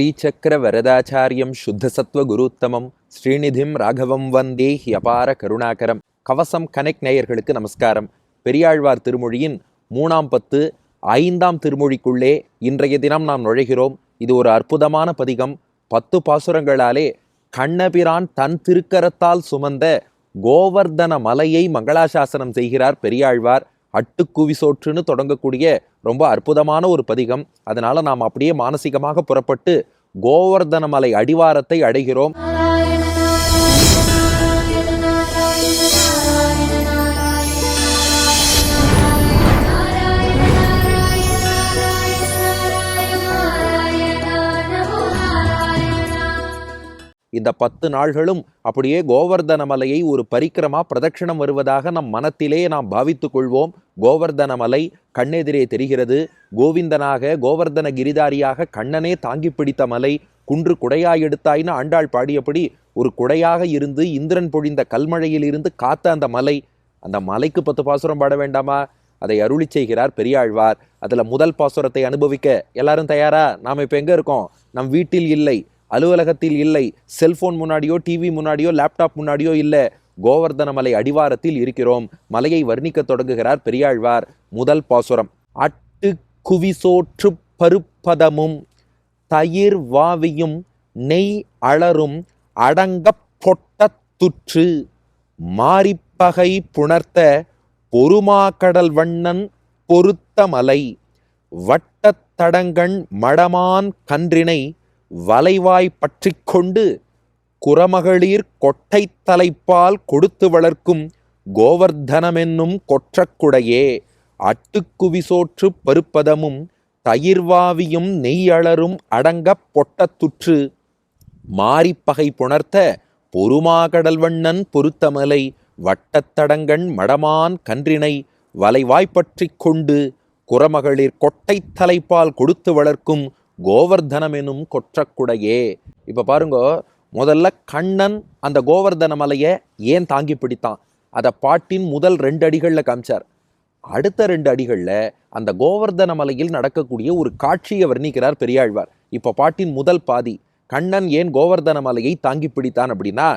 ஸ்ரீசக்கர வரதாச்சாரியம் சுத்தசத்வ குருத்தமம் ஸ்ரீநிதிம் ராகவம் வந்தே ஹியபார கருணாகரம். கவசம் கனெக்ட் நேயர்களுக்கு நமஸ்காரம். பெரியாழ்வார் திருமொழியின் 3ஆம் பத்து 5ஆம் திருமொழிக்குள்ளே இன்றைய தினம் நாம் நுழைகிறோம். இது ஒரு அற்புதமான பதிகம். 10 பாசுரங்களாலே கண்ணபிரான் தன் திருக்கரத்தால் சுமந்த கோவர்தன மலையை மங்களாசாசனம் செய்கிறார் பெரியாழ்வார். அட்டுக்குவிசோற்றுன்னு தொடங்கக்கூடிய ரொம்ப அற்புதமான ஒரு பதிகம். அதனால நாம் அப்படியே மானசீகமாக புறப்பட்டு கோவர்தன மலை அடிவாரத்தை அடைகிறோம். இந்த 10 நாள்களும் அப்படியே கோவர்தன மலையை ஒரு பரிக்கிரமா பிரதட்சிணம் வருவதாக நம் மனத்திலே நாம் பாவித்துக் கொள்வோம். கோவர்தன மலை கண்ணெதிரே தெரிகிறது. கோவிந்தனாக கோவர்தன கிரிதாரியாக கண்ணனே தாங்கி பிடித்த மலை. குன்று குடையாய் எடுத்தாயின்னு ஆண்டாள் பாடியபடி ஒரு குடையாக இருந்து இந்திரன் பொழிந்த கல்மழையில் இருந்து காத்த அந்த மலை. அந்த மலைக்கு 10 பாசுரம் பாட வேண்டாமா? அதை அருளி செய்கிறார் பெரியாழ்வார். அதுல முதல் பாசுரத்தை அனுபவிக்க எல்லாரும் தயாரா? நாம் இப்ப எங்க இருக்கோம்? நம் வீட்டில் இல்லை, அலுவலகத்தில் இல்லை, செல்போன் முன்னாடியோ டிவி முன்னாடியோ லேப்டாப் முன்னாடியோ இல்லை, கோவர்தன மலை அடிவாரத்தில் இருக்கிறோம். மலையை வர்ணிக்க தொடங்குகிறார் பெரியாழ்வார். முதல் பாசுரம். அட்டு குவிசோற்று பருப்பதமும் தயிர் வாவியும் நெய் அலரும் அடங்க பொட்ட துற்று மாரிப்பகை புணர்த்த பொறுமாக்கடல் வண்ணன் பொருத்த மலை வட்டத்தடங்கண் மடமான் கன்றினை வலைவாய் பற்றி கொண்டு குறமகளிர் கொட்டை தலைப்பால் கொடுத்து வளர்க்கும் கோவர்தனமென்னும் கொற்றக்குடையே அட்டுக்குவிசோற்று பருப்பதமும் தயிர்வாவியும் நெய்யளரும் அடங்க பொட்டத்துற்று மாரிப்பகை புணர்த்த பொறுமாகடல்வண்ணன் பொருத்தமலை வட்டத்தடங்கண் மடமான் கன்றினை வலைவாய்ப்பற்றி கொண்டு குறமகளிர் கொட்டை தலைப்பால் கொடுத்து வளர்க்கும் கோவர்தனம் எனும் கொற்றக்குடையே. இப்ப பாருங்க, முதல்ல கண்ணன் அந்த கோவர்தன மலையை ஏன் தாங்கி பிடித்தான் அதை பாட்டின் முதல் 2 அடிகள்ல காமிச்சார். அடுத்த 2 அடிகள்ல அந்த கோவர்தன மலையில் நடக்கக்கூடிய ஒரு காட்சியை வர்ணிக்கிறார் பெரியாழ்வார். இப்ப பாட்டின் முதல் பாதி கண்ணன் ஏன் கோவர்தன மலையை தாங்கி பிடித்தான் அப்படின்னா,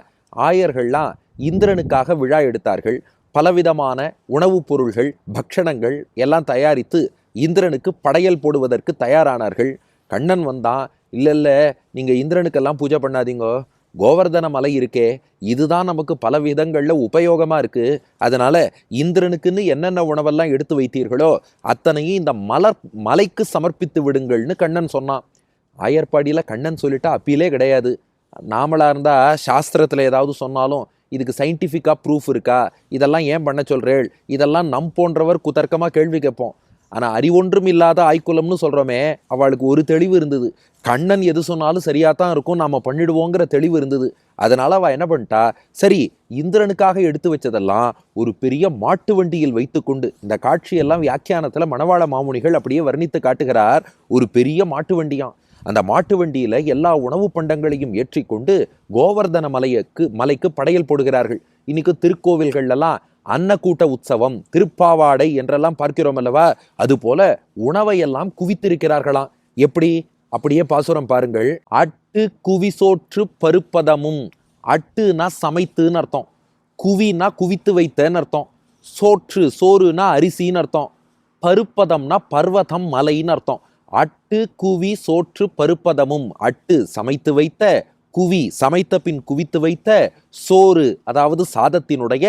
ஆயர்கள்லாம் இந்திரனுக்காக விழா எடுத்தார்கள். பலவிதமான உணவுப் பொருள்கள் பக்ஷணங்கள் எல்லாம் தயாரித்து இந்திரனுக்கு படையல் போடுவதற்கு தயாரானார்கள். கண்ணன் வந்தான், இல்ல நீங்க இந்திரனுக்கெல்லாம் பூஜை பண்ணாதீங்க, கோவர்தன மலை இருக்கே இதுதான் நமக்கு பல விதங்கள்ல உபயோகமா இருக்கு, அதனால இந்திரனுக்குன்னு என்னென்ன உணவெல்லாம் எடுத்து வைத்தீர்களோ அத்தனையும் இந்த மலைக்கு சமர்ப்பித்து விடுங்கள்னு கண்ணன் சொன்னான். ஆயர்பாடியில கண்ணன் சொல்லிட்டா அப்பீலே கிடையாது. நாமளா இருந்தா சாஸ்திரத்துல ஏதாவது சொன்னாலும் இதுக்கு சயின்டிஃபிக்கா ப்ரூஃப் இருக்கா, இதெல்லாம் ஏன் பண்ண சொல்றேள், இதெல்லாம் நம் போன்றவர் குதர்க்கமா கேள்வி கேட்போம். ஆனா அறிவொன்றும் இல்லாத ஆய்க்குலம்னு சொல்றோமே, அவளுக்கு ஒரு தெளிவு இருந்தது. கண்ணன் எது சொன்னாலும் சரியாத்தான் இருக்கும், நாம பண்ணிடுவோங்கிற தெளிவு இருந்தது. அதனால அவ என்ன பண்ணிட்டா, சரி இந்திரனுக்காக எடுத்து வச்சதெல்லாம் ஒரு பெரிய மாட்டு வண்டியில் வைத்துக்கொண்டு, இந்த காட்சியெல்லாம் வியாக்கியானத்துல மணவாள மாமுனிகள் அப்படியே வர்ணித்து காட்டுகிறார். ஒரு பெரிய மாட்டு வண்டியாம். அந்த மாட்டு வண்டியில எல்லா உணவு பண்டங்களையும் ஏற்றிக்கொண்டு கோவர்தன மலைக்கு படையல் போடுகிறார்கள். இன்னைக்கு திருக்கோவில்கள்லாம் அன்னக்கூட்ட உற்சவம் திருப்பாவாடை என்றெல்லாம் பார்க்கிறோம் அல்லவா, அது போல உணவையெல்லாம் குவித்திருக்கிறார்களாம். எப்படி? அப்படியே பாசுரம் பாருங்கள். அட்டு குவிசோற்று பருப்பதமும். அட்டுனா சமைத்துன்னு அர்த்தம், குவினா குவித்து வைத்தன்னு அர்த்தம், சோற்று சோறுனா அரிசின்னு அர்த்தம், பருப்பதம்னா பர்வதம் மலைன்னு அர்த்தம். அட்டு குவி சோற்று பருப்பதமும். அட்டு சமைத்து வைத்த, குவி சமைத்த பின் குவித்து வைத்த, சோறு அதாவது சாதத்தினுடைய,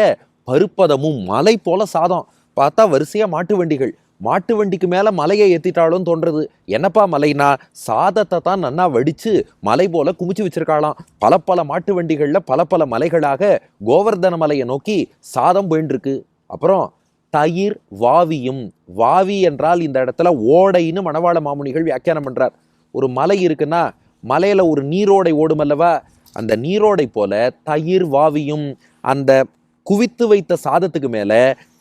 பருப்பதமும் மலை போல சாதம். பார்த்தா வரிசையா மாட்டு வண்டிகள். மாட்டு வண்டிக்கு மேல மலையை ஏத்திட்டாலும் தோன்றது. என்னப்பா மலைனா, சாதத்தை தான் நன்னா வடிச்சு மலை போல குமிச்சு வச்சிருக்காளாம். பல பல மாட்டு வண்டிகள்ல பல பல மலைகளாக கோவர்தன மலையை நோக்கி சாதம் போயின்றிருக்கு. அப்புறம் தயிர் வாவியும். வாவி என்றால் இந்த இடத்துல ஓடைன்னு மணவாள மாமுனிகள் வியாக்கியானம் பண்றார். ஒரு மலை இருக்குன்னா மலையில ஒரு நீரோடை ஓடும் அல்லவா, அந்த நீரோடை போல தயிர் வாவியும். அந்த குவித்து வைத்த சாதத்துக்கு மேல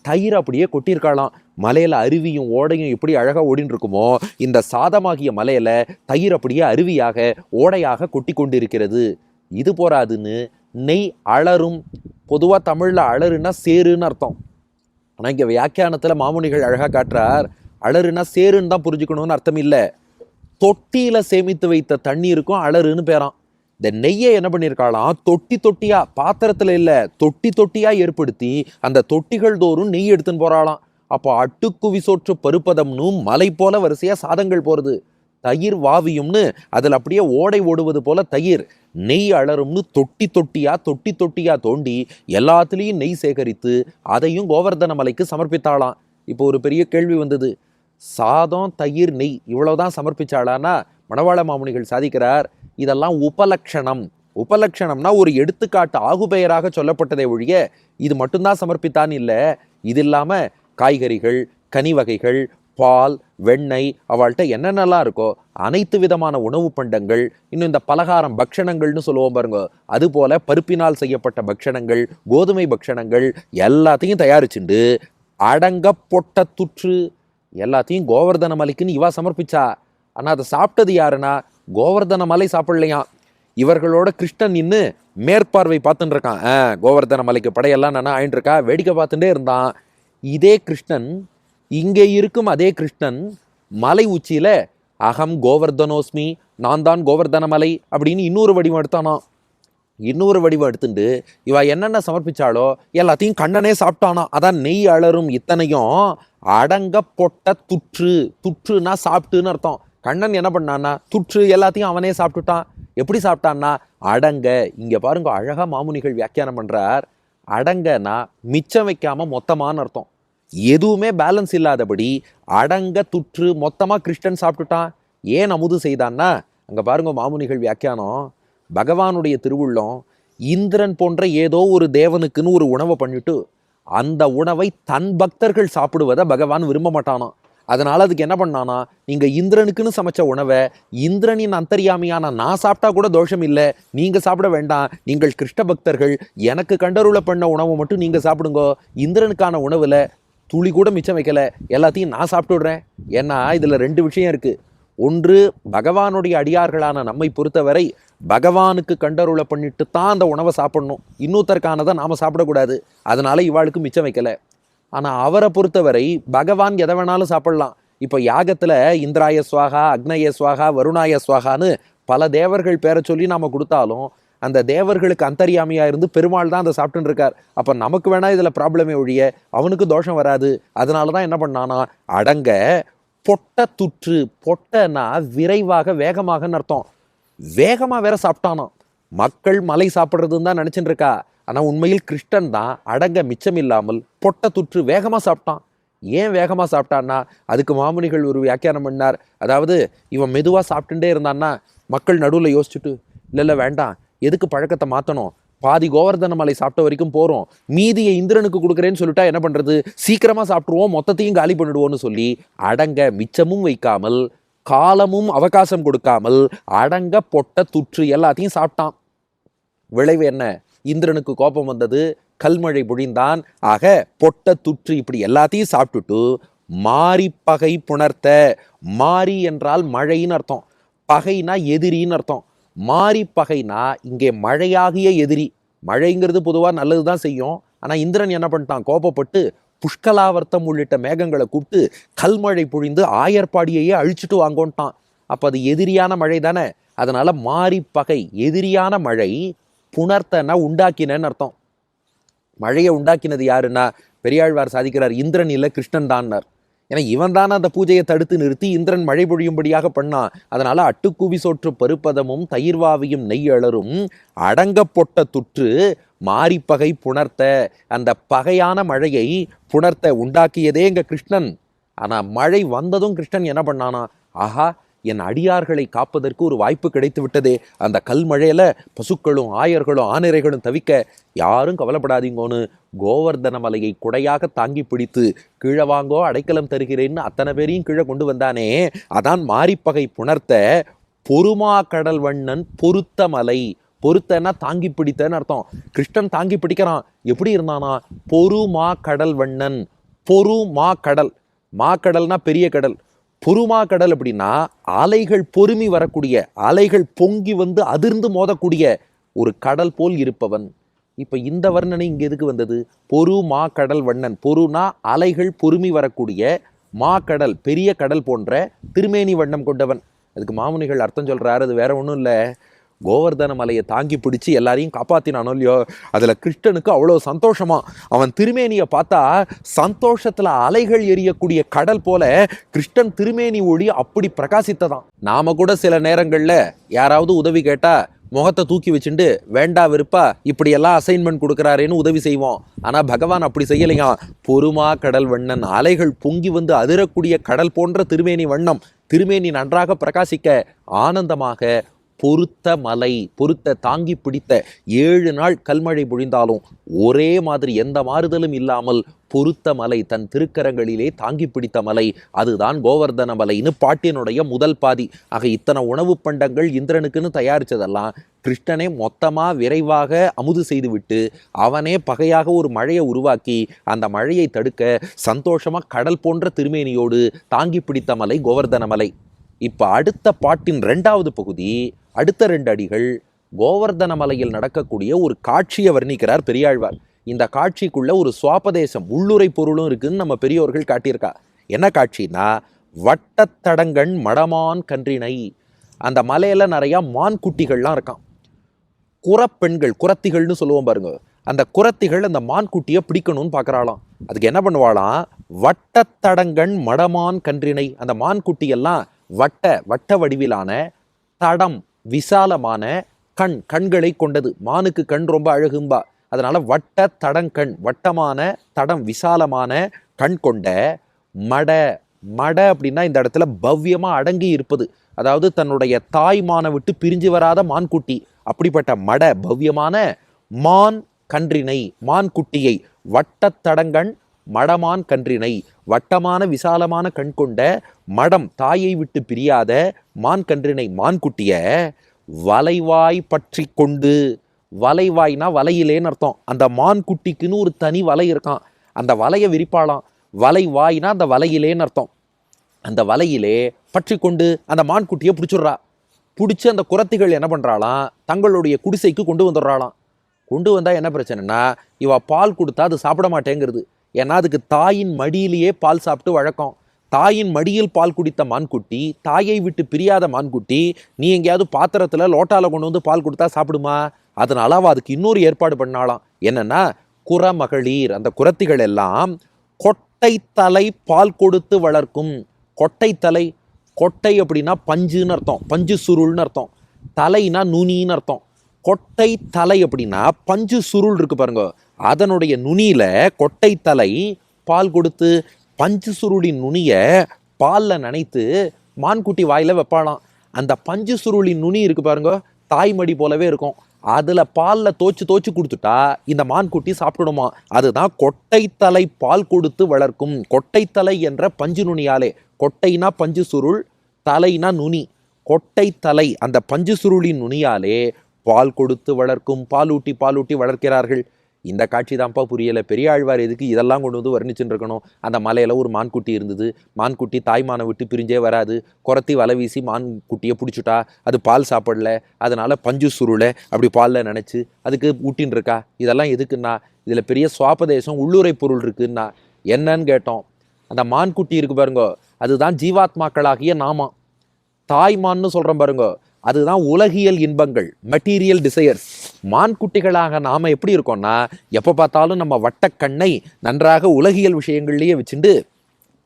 தயிர் அப்படியே கொட்டியிருக்காளாம். மலையில அருவியும் ஓடையும் எப்படி அழகா ஓடின்னு இருக்குமோ, இந்த சாதமாகிய மலையில தயிர் அப்படியே அருவியாக ஓடையாக கொட்டி கொண்டிருக்கிறது. இது போராதுன்னு நெய் அலரும். பொதுவா தமிழ்ல அலருன்னா சேருன்னு அர்த்தம். ஆனா இங்க வியாக்கியானத்துல மாமுனிகள் அழகா காட்டுறார், அலருன்னா சேருன்னு தான் புரிஞ்சுக்கணும்னு அர்த்தம் இல்லை. தொட்டியில சேமித்து வைத்த தண்ணீருக்கும் அலறுன்னு பேராம். இந்த நெய்யை என்ன பண்ணியிருக்காளாம், தொட்டி தொட்டியா, பாத்திரத்துல இல்ல, தொட்டி தொட்டியா ஏற்படுத்தி அந்த தொட்டிகள் தோறும் நெய் எடுத்துன்னு போறாளாம். அப்போ அட்டுக்குவி சோற்று பருப்பதம்னு மலை போல வரிசையா சாதங்கள் போறது. தயிர் வாவியும்னு அதுல அப்படியே ஓடை ஓடுவது போல தயிர், நெய் அலரும்னு தொட்டி தொட்டியா தொட்டி தொட்டியா தோண்டி எல்லாத்துலேயும் நெய் சேகரித்து அதையும் கோவர்தன மலைக்கு சமர்ப்பித்தாளாம். இப்போ ஒரு பெரிய கேள்வி வந்தது, சாதம் தயிர் நெய் இவ்வளவுதான் சமர்ப்பிச்சாளானா? மணவாள மாமுனிகள் சாதிக்கிறார், இதெல்லாம் உபலக்ஷணம். உபலக்ஷணம்னா ஒரு எடுத்துக்காட்டு ஆகுபெயராக சொல்லப்பட்டதை ஒழிய இது மட்டும்தான் சமர்ப்பித்தான் இல்லை. இது இல்லாம காய்கறிகள், கனி வகைகள், பால், வெண்ணெய், அவள்கிட்ட என்னென்னலாம் இருக்கோ அனைத்து விதமான உணவு பண்டங்கள், இன்னும் இந்த பலகாரம் பக்ஷணங்கள்னு சொல்லுவோம் பாருங்க, அது போல பருப்பினால் செய்யப்பட்ட பக்ஷணங்கள், கோதுமை பக்ஷணங்கள் எல்லாத்தையும் தயாரிச்சுண்டு அடங்க பொட்ட துற்று எல்லாத்தையும் கோவர்தன மலைக்குன்னு இவா சமர்ப்பிச்சா. ஆனா அதை சாப்பிட்டது யாருன்னா கோவர்தன மலை சாப்பிடலையாம். இவர்களோட கிருஷ்ணன் நின்று மேற்பார்வை பார்த்துட்டு இருக்கான். கோவர்தன மலைக்கு படையெல்லாம் நான் ஆயிட்டு இருக்கா, வேடிக்கை பார்த்துட்டே இருந்தான். இதே கிருஷ்ணன், இங்கே இருக்கும் அதே கிருஷ்ணன் மலை உச்சியில அகம் கோவர்தனோஸ்மி, நான் தான் கோவர்தன மலை அப்படின்னு இன்னொரு வடிவம் எடுத்தானா. இன்னொரு வடிவம் எடுத்துட்டு இவ என்னென்ன சமர்ப்பிச்சாலோ எல்லாத்தையும் கண்ணனே சாப்பிட்டானா. அதான் நெய் அலரும் இத்தனையும் அடங்க பொட்ட துற்று. துற்றுன்னா சாப்பிட்டுன்னு அர்த்தம். கண்ணன் என்ன பண்ணான்னா துற்று எல்லாத்தையும் அவனே சாப்பிட்டுட்டான். எப்படி சாப்பிட்டான்னா அடங்க. இங்க பாருங்க, அழகா மாமுனிகள் வியாக்கியானம் பண்றார். அடங்கன்னா மிச்சம் வைக்காம மொத்தமான அர்த்தம். எதுவுமே பேலன்ஸ் இல்லாதபடி அடங்க துற்று மொத்தமா கிருஷ்ணன் சாப்பிட்டுட்டான். ஏன் அமுது செய்தான்னா, அங்க பாருங்க மாமுனிகள் வியாக்கியானம், பகவானுடைய திருவுள்ளம் இந்திரன் போன்ற ஏதோ ஒரு தேவனுக்குன்னு ஒரு உணவை பண்ணிட்டு அந்த உணவை தன் பக்தர்கள் சாப்பிடுவதை பகவான் விரும்ப மாட்டானாம். அதனால அதுக்கு என்ன பண்ணானா, நீங்க இந்திரனுக்குன்னு சமைச்ச உணவை இந்திரனின் அந்தரியாமியான நான் சாப்பிட்டா கூட தோஷம் இல்லை, நீங்க சாப்பிட வேண்டாம், நீங்கள் கிருஷ்ண பக்தர்கள் எனக்கு கண்டருள பண்ண உணவை மட்டும் நீங்க சாப்பிடுங்க, இந்திரனுக்கான உணவுல துளி கூட மிச்சம் வைக்கல, எல்லாத்தையும் நான் சாப்பிட்டு விடுறேன். ஏன்னா இதுல ரெண்டு விஷயம் இருக்கு. ஒன்று, பகவானுடைய அடியார்களான நம்மை பொறுத்தவரை பகவானுக்கு கண்டருள பண்ணிட்டு தான் அந்த உணவை சாப்பிடணும், இன்னொருத்தருக்கானதை நாம சாப்பிடக்கூடாது. அதனால இவாளுக்கு மிச்சம் வைக்கல. ஆனா அவரை பொறுத்தவரை பகவான் எதை வேணாலும் சாப்பிடலாம். இப்போ யாகத்துல இந்திராய ஸ்வாகா, அக்னய ஸ்வாகா, வருணாய ஸ்வாகான்னு பல தேவர்கள் பேரை சொல்லி நாம கொடுத்தாலும் அந்த தேவர்களுக்கு அந்தரியாமையா இருந்து பெருமாள் தான் அதை சாப்பிட்டுன்னு இருக்கார். அப்ப நமக்கு வேணா இதுல ப்ராப்ளமே ஒழிய அவனுக்கு தோஷம் வராது. அதனாலதான் என்ன பண்ணானா அடங்க பொட்ட துற்று. பொட்டனா விரைவாக வேகமாகன்னு அர்த்தம். வேகமா வேற சாப்பிட்டானா. மக்கள் மலை சாப்பிட்றதுன்னு தான் நினைச்சுட்டு இருக்கா. ஆனா உண்மையில் கிருஷ்ணன் தான் அடங்க மிச்சம் இல்லாமல் பொட்ட துற்று வேகமா சாப்பிட்டான். ஏன் வேகமா சாப்பிட்டான்னா அதுக்கு மாமுனிகள் ஒரு வியாக்கியானம் பண்ணார். அதாவது இவன் மெதுவா சாப்பிட்டுட்டே இருந்தான்னா மக்கள் நடுவில் யோசிச்சுட்டு, இல்லை வேண்டாம், எதுக்கு பழக்கத்தை மாற்றணும், பாதி கோவர்தன மலை சாப்பிட்ட வரைக்கும் போகிறோம், மீதியை இந்திரனுக்கு கொடுக்குறேன்னு சொல்லிட்டா என்ன பண்ணுறது, சீக்கிரமாக சாப்பிட்ருவோம், மொத்தத்தையும் காலி பண்ணிடுவோன்னு சொல்லி அடங்க மிச்சமும் வைக்காமல் காலமும் அவகாசம் கொடுக்காமல் அடங்க பொட்ட துற்று எல்லாத்தையும் சாப்பிட்டான். விளைவு என்ன, இந்திரனுக்கு கோபம் வந்தது, கல்மழை பொழிந்தான். ஆக பொட்ட துற்று இப்படி எல்லாத்தையும் சாப்பிட்டுட்டு மாரி பகை புணர்த்த. மாரி என்றால் மழைன்னு அர்த்தம், பகைனா எதிரின்னு அர்த்தம். மாரி பகைனா இங்கே மழையாகிய எதிரி. மழைங்கிறது பொதுவாக நல்லது தான் செய்யும். ஆனால் இந்திரன் என்ன பண்ணிட்டான், கோபப்பட்டு புஷ்கலாவர்த்தம் உள்ளிட்ட மேகங்களை கூப்பிட்டு கல்மழை பொழிந்து ஆயர்பாடியையே அழிச்சுட்டு வாங்கோன்ட்டான். அப்போ அது எதிரியான மழை தானே. அதனால மாரி பகை எதிரியான மழை, புணர்த்தனா உண்டாக்கினன்னு அர்த்தம். மழையை உண்டாக்கினது யாருன்னா பெரியாழ்வார் சாதிக்கிறார், இந்திரன் இல்லை கிருஷ்ணன் தான்னார். ஏன்னா இவன் தானே அந்த பூஜையை தடுத்து நிறுத்தி இந்திரன் மழை பொழியும்படியாக பண்ணான். அதனால அட்டுக்குவி சோற்று பருப்பதமும் தயிர்வாவியும் நெய் அலரும் அடங்க பொட்ட துற்று மாரிப்பகை புணர்த்த. அந்த பகையான மழையை புணர்த்த உண்டாக்கியதே எங்க கிருஷ்ணன். ஆனா மழை வந்ததும் கிருஷ்ணன் என்ன பண்ணானா, ஆஹா என் அடியார்களை காப்பதற்கு ஒரு வாய்ப்பு கிடைத்து விட்டதே, அந்த கல்மழையில பசுக்களும் ஆயர்களும் ஆனிரைகளும் தவிக்க யாரும் கவலைப்படாதீங்கோன்னு கோவர்தன மலையை குடையாக தாங்கி பிடித்து கீழே வாங்கோ அடைக்கலம் தருகிறேன்னு அத்தனை பேரையும் கீழே கொண்டு வந்தானே. அதான் மாரிப்பகை புணர்த்த பொறுமா கடல் வண்ணன் பொருத்த மலை. பொருத்தன்னா தாங்கி பிடித்தன்னு அர்த்தம். கிருஷ்ணன் தாங்கி பிடிக்கிறான். எப்படி இருந்தானா, பொறுமா கடல் வண்ணன். பொறுமா கடல், மாக்கடல்னா பெரிய கடல். பொறுமா கடல் அப்படின்னா அலைகள் பொறுமி வரக்கூடிய, அலைகள் பொங்கி வந்து அதிர்ந்து மோதக்கூடிய ஒரு கடல் போல் இருப்பவன். இப்ப இந்த வர்ணனை இங்க எதுக்கு வந்தது, பொறு மா கடல் வண்ணன். பொறுனா அலைகள் பொறுமி வரக்கூடிய, மா கடல் பெரிய கடல் போன்ற திருமேனி வண்ணம் கொண்டவன். அதுக்கு மாமுனிகள் அர்த்தம் சொல்றாரு, அது வேற ஒன்றும் இல்லை, கோவர்தன மலையை தாங்கி பிடிச்சி எல்லாரையும் காப்பாத்தினானோ இல்லையோ, அதுல கிருஷ்ணனுக்கு அவ்வளோ சந்தோஷமா. அவன் திருமேனியை பார்த்தா சந்தோஷத்துல அலைகள் எரியக்கூடிய கடல் போல கிருஷ்ணன் திருமேனி ஒளி அப்படி பிரகாசித்ததான். நாம கூட சில நேரங்கள்ல யாராவது உதவி கேட்டா முகத்தை தூக்கி வச்சுட்டு வேண்டா விருப்பா இப்படியெல்லாம் அசைன்மெண்ட் கொடுக்குறாரேன்னு உதவி செய்வோம். ஆனால் பகவான் அப்படி செய்யலையா. பொறுமா கடல் வண்ணன், அலைகள் பொங்கி வந்து அதிரக்கூடிய கடல் போன்ற திருமேனி வண்ணம், திருமேனி நன்றாக பிரகாசிக்க ஆனந்தமாக பொறுத்த மலை, பொறுத்த தாங்கி பிடித்த 7 நாள் கல்மழை பொழிந்தாலும் ஒரே மாதிரி எந்த மாறுதலும் இல்லாமல் பொறுத்த மலை, தன் திருக்கரங்களிலே தாங்கி பிடித்த மலை, அதுதான் கோவர்தன மலைன்னு பாட்டினுடைய முதல் பாதி. ஆக இத்தனை உணவு பண்டங்கள் இந்திரனுக்குன்னு தயாரித்ததெல்லாம் கிருஷ்ணனே மொத்தமாக விரைவாக அமுது செய்துவிட்டு அவனே பகையாக ஒரு மழையை உருவாக்கி அந்த மழையை தடுக்க சந்தோஷமாக கடல் போன்ற திருமேனியோடு தாங்கி பிடித்த மலை கோவர்தன மலை. இப்போ அடுத்த பாட்டின் 2வது பகுதி, அடுத்த 2 அடிகள் கோவர்தன மலையில் நடக்கக்கூடிய ஒரு காட்சியை வர்ணிக்கிறார் பெரியாழ்வார். இந்த காட்சிக்குள்ள ஒரு சுவாபதேசம், உள்ளுரை பொருளும் இருக்குன்னு நம்ம பெரியோர்கள் காட்டியிருக்கா. என்ன காட்சின்னா, வட்டத்தடங்கண் மடமான் கன்றினை. அந்த மலையில நிறைய மான் குட்டிகள்லாம் இருக்கான். குறப்பெண்கள், குரத்திகள்னு சொல்லுவோம் பாருங்க, அந்த குரத்திகள் அந்த மான் குட்டியை பிடிக்கணும்னு பார்க்குறாளாம். அதுக்கு என்ன பண்ணுவாளாம், வட்டத்தடங்கண் மடமான் கன்றினை. அந்த மான் குட்டியெல்லாம் வட்ட வடிவிலான, தடம் விசாலமான கண்களை கொண்டது. மானுக்கு கண் ரொம்ப அழகும்பா, அதனால வட்ட தடங்கண், வட்டமான தடம் விசாலமான கண் கொண்ட மட அப்படின்னா இந்த இடத்துல பவ்யமா அடங்கி இருப்பது, அதாவது தன்னுடைய தாய்மான விட்டு பிரிஞ்சு வராத மான்குட்டி. அப்படிப்பட்ட பவ்யமான மான் கன்றினை, மான் குட்டியை, வட்டத்தடங்கண் மடமான் கன்றினை, வட்டமான விசாலமான கண் கொண்ட மடம், தாயை விட்டு பிரியாத மான் கன்றினை, மான் குட்டிய வலைவாய் பற்றி கொண்டு. வலைவாய்னா வலையிலேன்னு அர்த்தம். அந்த மான் குட்டிக்குன்னு ஒரு தனி வலை இருக்கான், அந்த வலையை விரிப்பாளாம். வலைவாய்னா அந்த வலையிலேன்னு அர்த்தம். அந்த வலையிலே பற்றி கொண்டு அந்த மான் குட்டியை பிடிச்சிடுறா. பிடிச்சி அந்த குரத்திகள் என்ன பண்ணுறாளாம், தங்களுடைய குடிசைக்கு கொண்டு வந்துடுறாளாம். கொண்டு வந்தால் என்ன பிரச்சனைனா, இவ பால் கொடுத்தா அது சாப்பிட மாட்டேங்கிறது. ஏன்னா அதுக்கு தாயின் மடியிலேயே பால் சாப்பிட்டு வழக்கம். தாயின் மடியில் பால் குடித்த மான்குட்டி, தாயை விட்டு பிரியாத மான்குட்டி, நீ எங்கேயாவது பாத்திரத்தில் லோட்டால கொண்டு வந்து பால் கொடுத்தா சாப்பிடுமா? அதனால அவள் அதுக்கு இன்னொரு ஏற்பாடு பண்ணாலாம். என்னன்னா, குறமகளிர், அந்த குரத்திகள் எல்லாம் கொட்டை தலை பால் கொடுத்து வளர்க்கும். கொட்டை தலை, கொட்டை அப்படின்னா பஞ்சுன்னு அர்த்தம், பஞ்சு சுருள்னு அர்த்தம். தலைனா நுனின்னு அர்த்தம். கொட்டை தலை அப்படின்னா பஞ்சு சுருள் இருக்கு பாருங்க, அதனுடைய நுனியில கொட்டை தலை பால் கொடுத்து, பஞ்சு சுருளின் நுனிய பால்ல நனைத்து மான்குட்டி வாயில வைப்பாளாம். அந்த பஞ்சு சுருளின் நுனி இருக்கு பாருங்க, தாய்மடி போலவே இருக்கும். அதுல பால்ல தோச்சு கொடுத்துட்டா இந்த மான்குட்டி சாப்பிடணுமா. அதுதான் கொட்டை தலை பால் கொடுத்து வளர்க்கும். கொட்டை தலை என்ற பஞ்சு நுனியாலே, கொட்டைனா பஞ்சு சுருள், தலைனா நுனி, கொட்டை தலை அந்த பஞ்சு சுருளின் நுனியாலே பால் கொடுத்து வளர்க்கும். பாலூட்டி வளர்க்கிறார்கள். இந்த காட்சி தான்ப்பா புரியலை. பெரியாழ்வார் எதுக்கு இதெல்லாம் கொண்டு வந்து வர்ணிச்சுட்டு இருக்கணும். அந்த மலையில் ஒரு மான்குட்டி இருந்தது, மான்குட்டி தாய்மானை விட்டு பிரிஞ்சே வராது. குரத்தி வலை வீசி மான்குட்டியை பிடிச்சிட்டா, அது பால் சாப்பிடல, அதனால பஞ்சு சுருளை அப்படி பாலில் நினச்சி அதுக்கு ஊட்டின்னு இருக்கா. இதெல்லாம் எதுக்குன்னா, இதில் பெரிய சுவாபதேசம், உள்ளுரை பொருள் இருக்குன்னா. என்னன்னு கேட்டோம். அந்த மான்குட்டி இருக்கு பாருங்க, அதுதான் ஜீவாத்மாக்களாகிய நாமா. தாய்மான்னு சொல்கிறோம் பாருங்க, அதுதான் உலகியல் இன்பங்கள், மெட்டீரியல் டிசையர்ஸ். மான்குட்டிகளாக நாம எப்படி இருக்கோம்னா, எப்போ பார்த்தாலும் நம்ம வட்டக்கண்ணை நன்றாக உலகியல் விஷயங்கள்லேயே வச்சுட்டு,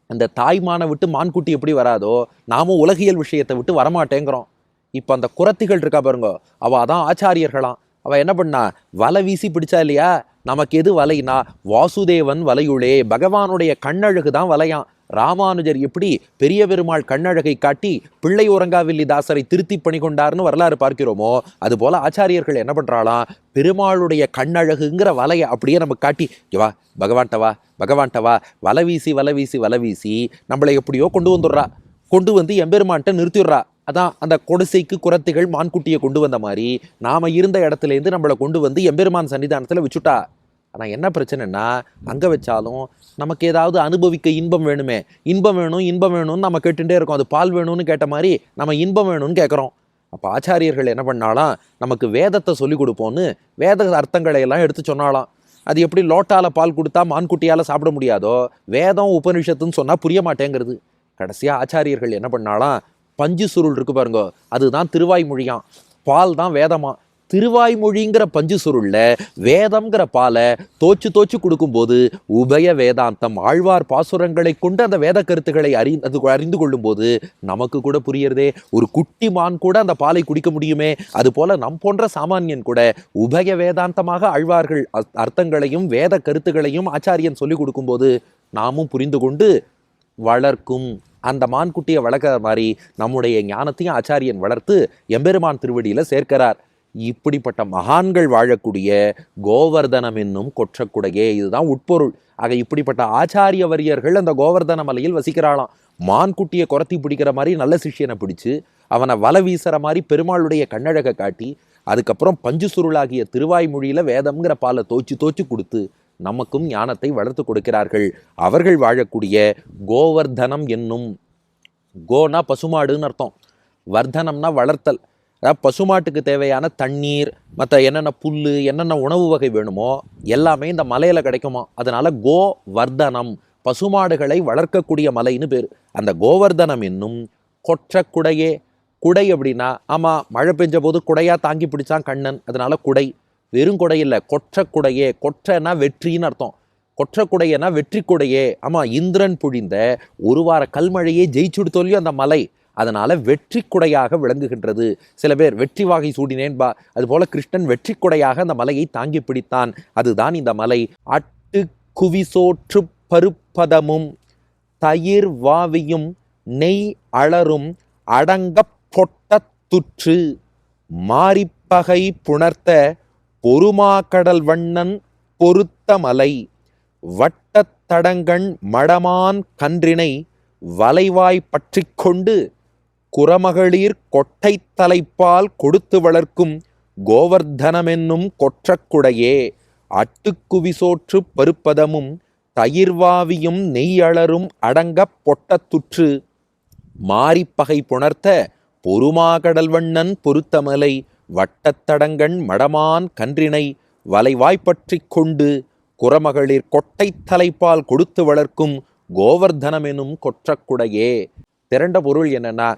அந்த தாய்மானை விட்டு மான்குட்டி எப்படி வராதோ, நாமும் உலகியல் விஷயத்தை விட்டு வரமாட்டேங்கிறோம். இப்போ அந்த குரத்திகள் இருக்கா பாருங்க, அவள் அதான் ஆச்சாரியர்களாம். அவள் என்ன பண்ணா, வலை வீசி பிடிச்சா இல்லையா. நமக்கு எது வலைனா, வாசுதேவன் வலையுளே, பகவானுடைய கண்ணழகு தான் வலையாம். ராமானுஜர் எப்படி பெரிய பெருமாள் கண்ணழகை காட்டி பிள்ளை உறங்காவில்லி தாசரை திருத்தி பணி கொண்டார்னு வரலாறு பார்க்கிறோமோ, அது போல ஆச்சாரியர்கள் என்ன பண்றாளாம், பெருமாளுடைய கண்ணழகுங்கிற வலையை அப்படியே நமக்கு காட்டி, வா பகவான்டவா வலை வீசி நம்மளை எப்படியோ கொண்டு வந்துடுறா. கொண்டு வந்து எம்பெருமான்ட்ட நிறுத்திடுறா. அதான் அந்த கொடிசைக்கு குரத்திகள் மான்குட்டியை கொண்டு வந்த மாதிரி நாம இருந்த இடத்துலேருந்து நம்மளை கொண்டு வந்து எம்பெருமான் சன்னிதானத்தில் வச்சுட்டா. ஆனால் என்ன பிரச்சனைன்னா, அங்கே வச்சாலும் நமக்கு ஏதாவது அனுபவிக்க இன்பம் வேணுமே, இன்பம் வேணும்னு நம்ம கேட்டுகிட்டே இருக்கோம். அது பால் வேணும்னு கேட்ட மாதிரி நம்ம இன்பம் வேணும்னு கேட்குறோம். அப்போ ஆச்சாரியர்கள் என்ன பண்ணாலாம், நமக்கு வேதத்தை சொல்லிக் கொடுப்போன்னு வேத அர்த்தங்களை எல்லாம் எடுத்து சொன்னாலாம். அது எப்படி லோட்டால பால் கொடுத்தா மான்குட்டியால் சாப்பிட முடியாதோ, வேதம் உபனிஷத்துன்னு சொன்னால் புரிய மாட்டேங்கிறது. கடைசியாக ஆச்சாரியர்கள் என்ன பண்ணாலாம், பஞ்சு சுருள் இருக்கு பாருங்க, அதுதான் திருவாய்மொழியாம். பால் தான் வேதமா. திருவாய்மொழிங்கிற பஞ்சு சுருள்ல வேதம்ங்கிற பாலை தோச்சு தோச்சு கொடுக்கும்போது உபய வேதாந்தம் ஆழ்வார் பாசுரங்களை கொண்டு அந்த வேத கருத்துக்களை அறிந்து கொள்ளும் போது நமக்கு கூட புரியறதே. ஒரு குட்டி மான் கூட அந்த பாலை குடிக்க முடியுமே. அது போல நம் போன்ற சாமானியன் கூட உபய வேதாந்தமாக ஆழ்வார்கள் அர்த்தங்களையும் வேத கருத்துக்களையும் ஆச்சாரியன் சொல்லிக் கொடுக்கும் போது நாமும் புரிந்து கொண்டு வளர்க்கும். அந்த மான்குட்டியை வளர்க்கிற மாதிரி நம்முடைய ஞானத்தையும் ஆச்சாரியன் வளர்த்து எம்பெருமான் திருவடியில சேர்க்கிறார். இப்படிப்பட்ட மகான்கள் வாழக்கூடிய கோவர்தனம் என்னும் கொற்றக்குடையே, இதுதான் உட்பொருள். ஆக இப்படிப்பட்ட ஆச்சாரிய வரியர்கள் அந்த கோவர்தன மலையில் வசிக்கிறாளாம். மான்குட்டியை குரத்தி பிடிக்கிற மாதிரி நல்ல சிஷ்யனை பிடிச்சு அவனை வலை வீசுற மாதிரி பெருமாளுடைய கண்ணழகை காட்டி அதுக்கப்புறம் பஞ்சு சுருளாகிய திருவாய்மொழியில வேதம்ங்கிற பாலை தோச்சு தோச்சு கொடுத்து நமக்கும் ஞானத்தை வளர்த்து கொடுக்கிறார்கள். அவர்கள் வாழக்கூடிய கோவர்தனம் என்னும், கோனா பசுமாடுன்னு அர்த்தம், வர்தனம்னா வளர்த்தல். அதாவது பசுமாட்டுக்கு தேவையான தண்ணீர், மற்ற என்னென்ன புல், என்னென்ன உணவு வகை வேணுமோ எல்லாமே இந்த மலையில் கிடைக்குமா. அதனால கோவர்தனம், பசுமாடுகளை வளர்க்கக்கூடிய மலைன்னு பேர். அந்த கோவர்தனம் என்னும் கொற்றக்குடையே. குடை அப்படின்னா, ஆமாம், மழை பெஞ்ச போது குடையாக தாங்கி பிடிச்சான் கண்ணன், அதனால குடை. வெறும் குடை இல்லை, கொற்றக்குடையே. கொற்றனா வெற்றின்னு அர்த்தம். கொற்றக்குடையனா வெற்றி குடையே. ஆமாம், இந்திரன் பொழிந்த ஒரு வார கல்மழையே ஜெயிச்சுடு தோல்வியும் அந்த மலை, அதனால வெற்றி குடையாக விளங்குகின்றது. சில பேர் வெற்றி வாகை சூடினேன்பா, அதுபோல கிருஷ்ணன் வெற்றி குடையாக அந்த மலையை தாங்கி பிடித்தான். அதுதான் இந்த மலை. அட்டு குவிசோற்று பருப்பதமும் தயிர் வாவியும் நெய் அலரும் அடங்க பொட்ட துற்று மாரிப்பகை புணர்த்த பொறுமாக்கடல் வண்ணன் பொருத்த மலை வட்டத்தடங்கண் மடமான் கன்றினை வலைவாய் பற்றி கொண்டு குறமகளிர் கொட்டை தலைப்பால் கொடுத்து வளர்க்கும் கோவர்தனமென்னும் கொற்றக்குடையே. அட்டுக்குவிசோற்று பருப்பதமும் தயிர்வாவியும் நெய்யளரும் அடங்க பொட்டத்துற்று மாரிப்பகை புணர்த்த பொறுமாகடல் வண்ணன் பொருத்தமலை வட்டத்தடங்கண் மடமான் கன்றினை வலைவாய்ப்பற்றி கொண்டு குறமகளிர் கொட்டை தலைப்பால் கொடுத்து வளர்க்கும் கோவர்தனமெனும் கொற்றக்குடையே. திரண்ட பொருள் என்னன்னா,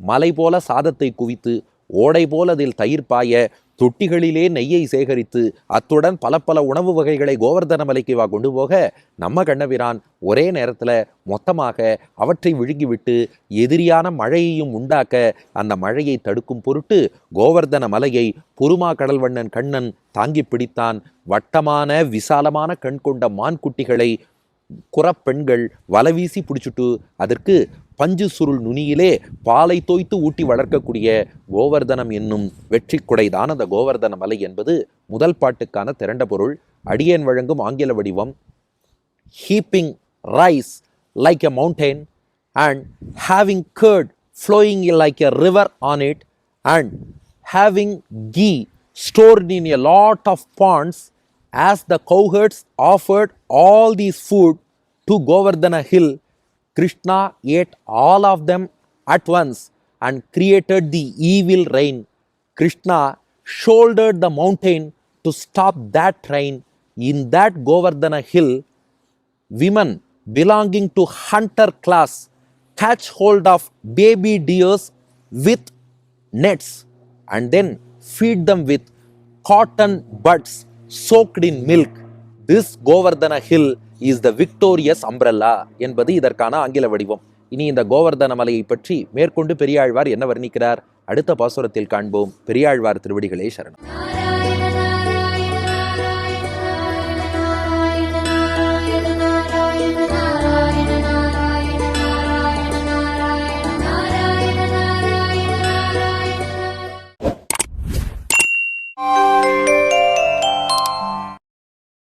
மலை போல சாதத்தை குவித்து ஓடை போல் அதில் தயிர் பாய தொட்டிகளிலே நெய்யை சேகரித்து அத்துடன் பல பல உணவு வகைகளை கோவர்தன மலைக்கு கொண்டு போக நம்ம கண்ணபிரான் ஒரே நேரத்தில் மொத்தமாக அவற்றை விழுங்கிவிட்டு எதிரியான மழையையும் உண்டாக்க அந்த மழையை தடுக்கும் பொருட்டு கோவர்தன மலையை பொறுமா கடல்வண்ணன் கண்ணன் தாங்கி பிடித்தான். வட்டமான விசாலமான கண் கொண்ட மான்குட்டிகளை குறப்பெண்கள் வலவீசி பிடிச்சுட்டு அதற்கு பஞ்சு சுருள் நுனியிலே பாலை தோய்த்து ஊட்டி வளர்க்கக்கூடிய கோவர்தனம் என்னும் வெற்றி குடைதான் அந்த கோவர்தன மலை என்பது முதல் பாட்டுக்கான திரண்ட பொருள். அடியேன் வழங்கும் ஆங்கில வடிவம்: heaping rice like a mountain and having curd flowing like a river on it and having ghee stored in a lot of ponds. As the cowherds offered all these food to Govardhana hill, Krishna ate all of them at once and created the evil rain. Krishna shouldered the mountain to stop that rain. In that Govardhana hill, women belonging to hunter class catch hold of baby deers with nets and then feed them with cotton buds soaked in milk. This Govardhana hill is the victorious umbrella என்பது இதற்கான ஆங்கில வடிவம். இனி இந்த கோவர்தன மலையை பற்றி மேற்கொண்டு பெரியாழ்வார் என்ன வர்ணிக்கிறார் அடுத்த பாசுரத்தில் காண்போம். பெரியாழ்வார் திருவடிகளே சரணம்.